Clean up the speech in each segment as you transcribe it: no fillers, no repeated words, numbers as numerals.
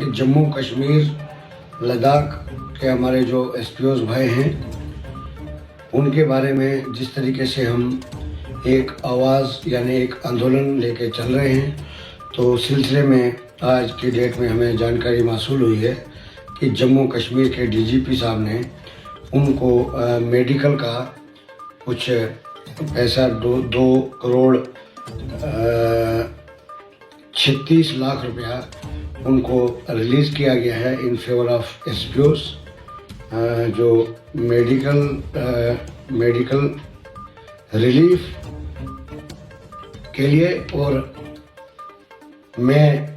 कि जम्मू कश्मीर लद्दाख के हमारे जो एसपीओज भाई हैं उनके बारे में जिस तरीके से हम एक आवाज़ यानी एक आंदोलन लेके चल रहे हैं, तो उस सिलसिले में आज की डेट में हमें जानकारी मासूल हुई है कि जम्मू कश्मीर के डीजीपी साहब ने उनको मेडिकल का कुछ पैसा 2 करोड़ 36 लाख रुपया उनको रिलीज़ किया गया है इन फेवर ऑफ एसपीओज जो मेडिकल रिलीफ के लिए। और मैं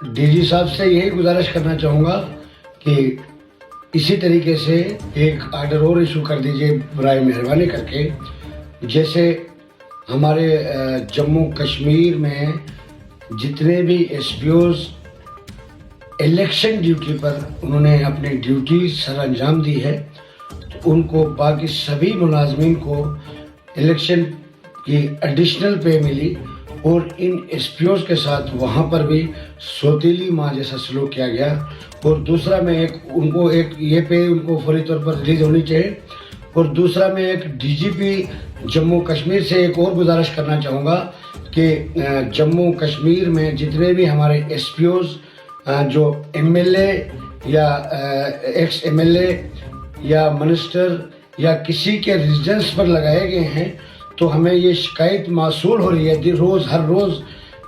डीजी साहब से यही गुजारिश करना चाहूँगा कि इसी तरीके से एक आर्डर और इशू कर दीजिए बराए मेहरबानी करके, जैसे हमारे जम्मू कश्मीर में जितने भी एसपीओज इलेक्शन ड्यूटी पर उन्होंने अपनी ड्यूटी सर अंजाम दी है, तो उनको बाकी सभी मुलाजमीन को इलेक्शन की एडिशनल पे मिली और इन एसपीओज के साथ वहाँ पर भी सौतीली माँ जैसा सलूक किया गया। और दूसरा मैं उनको फौरी तौर पर रिलीज होनी चाहिए। और दूसरा मैं एक डीजीपी जम्मू कश्मीर से एक और गुजारिश करना चाहूँगा कि जम्मू कश्मीर में जितने भी हमारे एसपीओज जो एमएलए या एक्स एमएलए या मिनिस्टर या किसी के रेजिडेंस पर लगाए गए हैं, तो हमें ये शिकायत मासूल हो रही है हर रोज़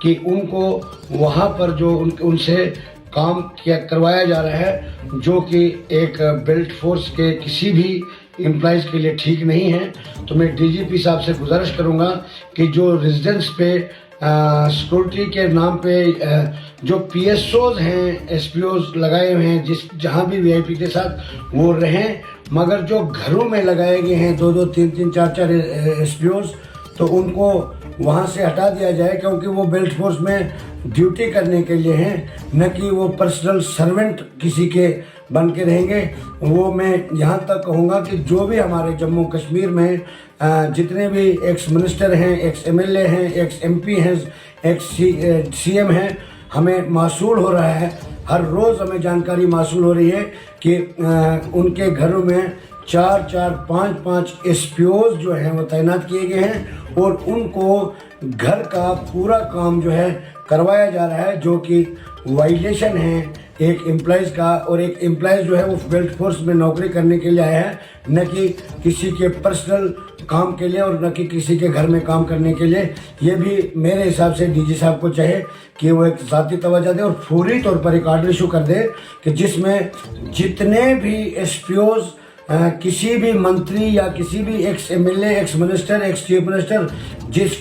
कि उनको वहाँ पर जो उनसे काम करवाया जा रहा है, जो कि एक बेल्ट फोर्स के किसी भी एम्प्लॉइज़ के लिए ठीक नहीं है। तो मैं डीजीपी साहब से गुजारिश करूँगा कि जो रेजिडेंस पे सिक्योरिटी के नाम पे जो पीएसओज हैं एसपीओज लगाए हुए हैं जहाँ भी वीआईपी के साथ वो रहें, मगर जो घरों में लगाए गए हैं 2-2, 3-3, 4-4 एसपीओज, तो उनको वहाँ से हटा दिया जाए, क्योंकि वो बेल्ट फोर्स में ड्यूटी करने के लिए हैं, न कि वो पर्सनल सर्वेंट किसी के बन के रहेंगे। वो मैं यहाँ तक कहूँगा कि जो भी हमारे जम्मू कश्मीर में जितने भी एक्स मिनिस्टर हैं, एक्स एमएलए हैं, एक्स एमपी हैं, एक्स सीएम हैं, हमें मासूल हो रहा है, हर रोज़ हमें जानकारी मासूल हो रही है कि उनके घरों में 4-4, 5-5 एसपीओज जो हैं वो तैनात किए गए हैं और उनको घर का पूरा काम जो है करवाया जा रहा है, जो कि वायलेशन है एक एम्प्लॉइज़ का। और एक एम्प्लॉइज़ जो है वो बेल्ट फोर्स में नौकरी करने के लिए आया है, न कि किसी के पर्सनल काम के लिए और न कि किसी के घर में काम करने के लिए। ये भी मेरे हिसाब से डीजी साहब को चाहे कि वो एक ज़ाती तवज्जो दे और फौरी तौर पर एक आर्डर इशू कर दे कि जिसमें जितने भी एसपीओज किसी भी मंत्री या किसी भी ex MLA, ex minister, ex chief minister,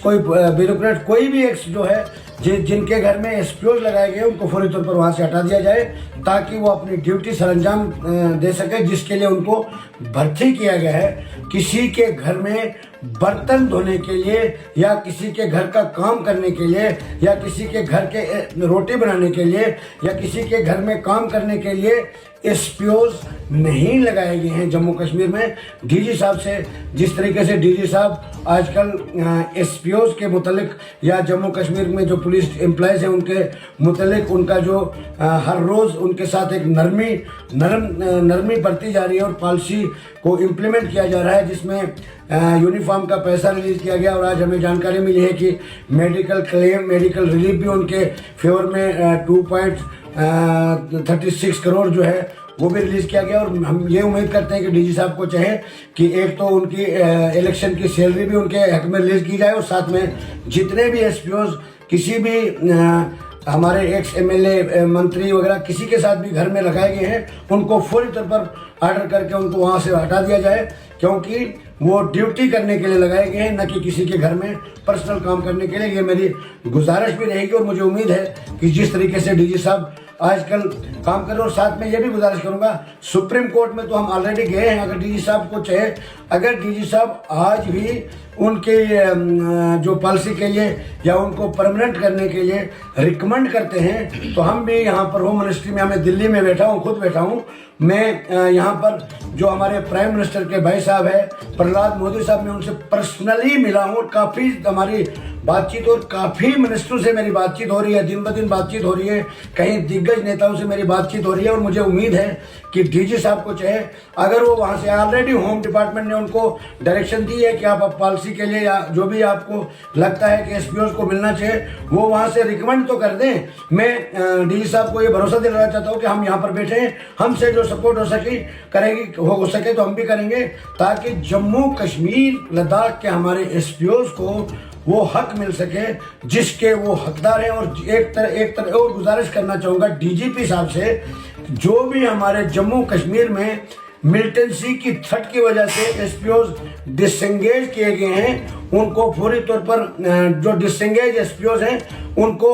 कोई ब्यूरोक्रेट, कोई भी एक्स जो है जिनके घर में एसपीओज लगाए गए उनको फौरी तौर पर वहाँ से हटा दिया जाए, ताकि वो अपनी ड्यूटी सरअंजाम दे सके जिसके लिए उनको भर्ती किया गया है। किसी के घर में बर्तन धोने के लिए या किसी के घर का काम करने के लिए या किसी के घर के रोटी बनाने के लिए या किसी के घर में काम करने के लिए एसपीओज नहीं लगाए गए हैं जम्मू कश्मीर में। डीजी साहब से जिस तरीके से डीजी साहब आजकल एसपीओज के मुतलिक या जम्मू कश्मीर में जो पुलिस एम्प्लॉयज़ हैं उनके मुतलिक उनका जो हर रोज़ उनके साथ एक नरमी बढ़ती जा रही है और पॉलिसी को इम्प्लीमेंट किया जा रहा है, जिसमें यूनिफॉर्म का पैसा रिलीज़ किया गया। और आज हमें जानकारी मिली है कि मेडिकल क्लेम, मेडिकल रिलीफ भी उनके फेवर में 2.36 करोड़ जो है वो भी रिलीज़ किया गया। और हम ये उम्मीद करते हैं कि डीजी साहब को चाहे कि एक तो उनकी इलेक्शन की सैलरी भी उनके हक में रिलीज़ की जाए और साथ में जितने भी एसपीओज किसी भी हमारे एक्स एमएलए, मंत्री वगैरह किसी के साथ भी घर में लगाए गए हैं उनको फौरी तौर पर आर्डर करके उनको वहाँ से हटा दिया जाए, क्योंकि वो ड्यूटी करने के लिए लगाए गए हैं, न कि किसी के घर में पर्सनल काम करने के लिए। ये मेरी गुजारिश भी रहेगी और मुझे उम्मीद है कि जिस तरीके से डीजी साहब आजकल काम कर रहे हैं, और साथ में ये भी गुजारिश करूंगा, सुप्रीम कोर्ट में तो हम ऑलरेडी गए हैं। अगर डीजी साहब को चाहे, अगर डीजी साहब आज भी उनके जो पॉलिसी के लिए या उनको परमानेंट करने के लिए रिकमेंड करते हैं, तो हम भी यहाँ पर होम मिनिस्ट्री में, मैं दिल्ली में बैठा हूँ, खुद बैठा हूँ, मैं यहाँ पर जो हमारे प्राइम मिनिस्टर के भाई साहब है प्रहलाद मोदी साहब, मैं उनसे पर्सनली मिला हूँ और काफ़ी हमारी बातचीत और काफ़ी मिनिस्टरों से मेरी बातचीत हो रही है, दिन ब दिन बातचीत हो रही है, कहीं दिग्गज नेताओं से मेरी बातचीत हो रही है। और मुझे उम्मीद है कि डीजी साहब को चाहे, अगर वो वहाँ से ऑलरेडी होम डिपार्टमेंट ने उनको डायरेक्शन दी है कि आप पॉलिसी के लिए या जो भी आपको लगता है कि एसपीओ को मिलना चाहिए, वो वहाँ से रिकमेंड तो कर दें। मैं डीजी साहब को ये भरोसा दिलाना चाहता हूँ कि हम यहाँ पर बैठे हैं, हमसे जो सपोर्ट हो सके तो हम भी करेंगे, ताकि जम्मू कश्मीर लद्दाख के हमारे एसपीओ को वो हक मिल सके जिसके वो हकदार हैं। और एक तरह और गुजारिश करना चाहूँगा डीजीपी साहब से, जो भी हमारे जम्मू कश्मीर में मिलिटेंसी की थ्रेट की वजह से एसपीओ डिसएंगेज किए गए हैं, उनको फौरी तौर पर जो डिसएंगेज एसपीओ हैं उनको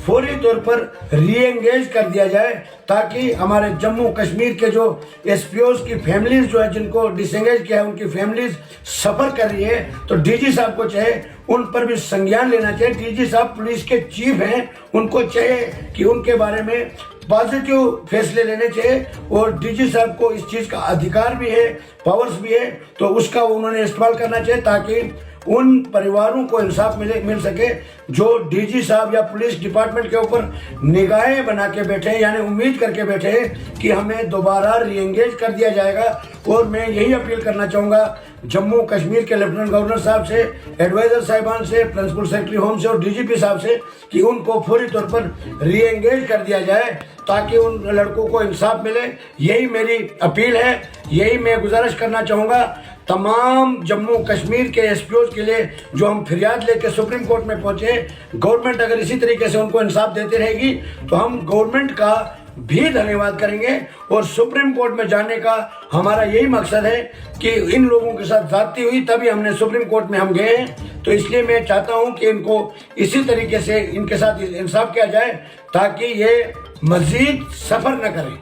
फौरी तौर पर रीएंगेज कर दिया जाए, ताकि हमारे जम्मू कश्मीर के जो एसपीओ की फैमिलीज जो है जिनको डिसएंगेज किया है उनकी फैमिलीज सफ़र कर रही है। तो डीजी साहब को चाहे उन पर भी संज्ञान लेना चाहिए। डीजी साहब पुलिस के चीफ हैं, उनको चाहिए कि उनके बारे में पॉजिटिव फैसले लेने चाहिए। और डीजी साहब को इस चीज़ का अधिकार भी है, पावर्स भी है, तो उसका उन्होंने इस्तेमाल करना चाहिए ताकि उन परिवारों को इंसाफ मिल सके जो डीजी साहब या पुलिस डिपार्टमेंट के ऊपर निगाहें बना के बैठे हैं, यानी उम्मीद करके बैठे हैं कि हमें दोबारा रीएंगेज कर दिया जाएगा। और मैं यही अपील करना चाहूँगा जम्मू कश्मीर के लेफ्टिनेंट गवर्नर साहब से, एडवाइजर साहिबान से, प्रिंसिपल सेक्रेटरी होम से और डीजीपी साहब से कि उनको फौरी तौर पर रीएंगेज कर दिया जाए ताकि उन लड़कों को इंसाफ मिले। यही मेरी अपील है, यही मैं गुजारिश करना चाहूँगा तमाम जम्मू कश्मीर के एसपीओ के लिए जो हम फरियाद लेके सुप्रीम कोर्ट में पहुंचे। गवर्नमेंट अगर इसी तरीके से उनको इंसाफ देती रहेगी तो हम गवर्नमेंट का भी धन्यवाद करेंगे। और सुप्रीम कोर्ट में जाने का हमारा यही मकसद है कि इन लोगों के साथ ज्यादती हुई तभी हमने सुप्रीम कोर्ट में हम गए हैं। तो इसलिए मैं चाहता हूं कि इनको इसी तरीके से इनके साथ इंसाफ किया जाए ताकि ये मजीद सफर न करें।